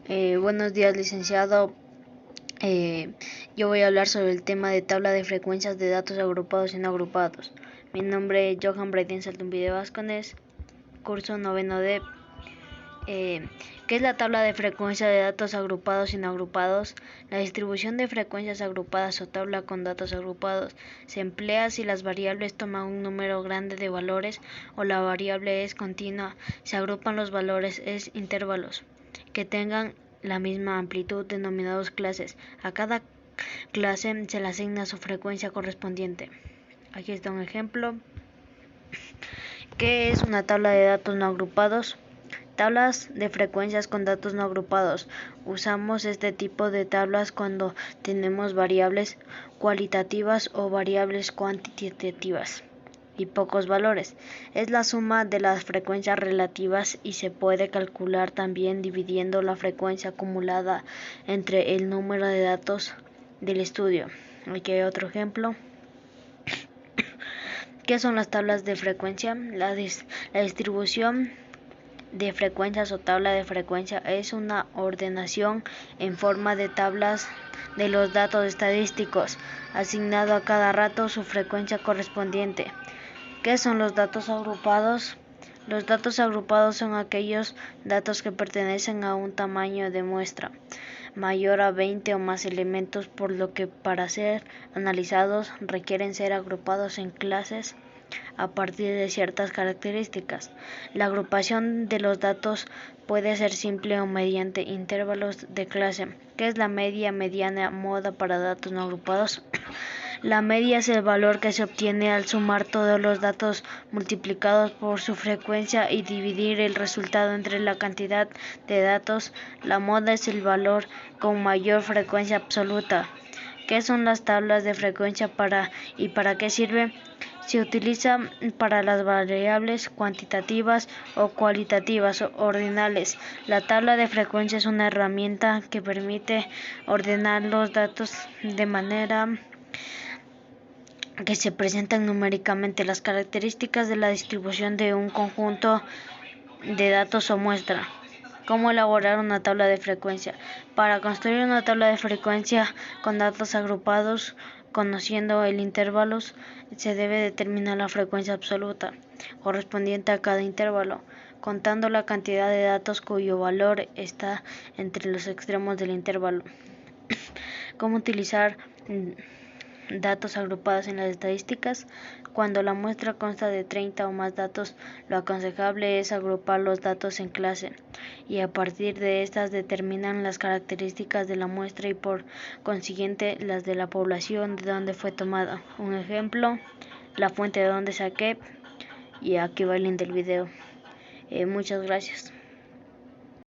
Buenos días, licenciado. Yo voy a hablar sobre el tema de tabla de frecuencias de datos agrupados y no agrupados. Mi nombre es Johan Braiden Saltumbide Vázquez, curso 9D. ¿Qué es la tabla de frecuencia de datos agrupados y no agrupados? La distribución de frecuencias agrupadas o tabla con datos agrupados se emplea si las variables toman un número grande de valores o la variable es continua. Se agrupan los valores en intervalos que tengan la misma amplitud, denominados clases. A cada clase se le asigna su frecuencia correspondiente. Aquí está un ejemplo. ¿Qué es una tabla de datos no agrupados? Tablas de frecuencias con datos no agrupados. Usamos este tipo de tablas cuando tenemos variables cualitativas o variables cuantitativas y pocos valores. Es la suma de las frecuencias relativas y se puede calcular también dividiendo la frecuencia acumulada entre el número de datos del estudio. Aquí hay otro ejemplo. ¿Qué son las tablas de frecuencia? La distribución de frecuencias o tabla de frecuencia es una ordenación en forma de tablas de los datos estadísticos, asignado a cada rato su frecuencia correspondiente. ¿Qué son los datos agrupados? Los datos agrupados son aquellos datos que pertenecen a un tamaño de muestra mayor a 20 o más elementos, por lo que para ser analizados requieren ser agrupados en clases a partir de ciertas características. La agrupación de los datos puede ser simple o mediante intervalos de clase. ¿Qué es la media, mediana, moda para datos no agrupados? La media es el valor que se obtiene al sumar todos los datos multiplicados por su frecuencia y dividir el resultado entre la cantidad de datos. La moda es el valor con mayor frecuencia absoluta. ¿Qué son las tablas de frecuencia y para qué sirve? Se utiliza para las variables cuantitativas o cualitativas o ordinales. La tabla de frecuencia es una herramienta que permite ordenar los datos de manera que se presentan numéricamente las características de la distribución de un conjunto de datos o muestra. ¿Cómo elaborar una tabla de frecuencia? Para construir una tabla de frecuencia con datos agrupados, conociendo el intervalos, se debe determinar la frecuencia absoluta correspondiente a cada intervalo, contando la cantidad de datos cuyo valor está entre los extremos del intervalo. ¿Cómo utilizar datos agrupados en las estadísticas? Cuando la muestra consta de 30 o más datos, lo aconsejable es agrupar los datos en clase y a partir de estas determinan las características de la muestra y por consiguiente las de la población de donde fue tomada. Un ejemplo, la fuente de donde saqué, y aquí va el link del video. Muchas gracias.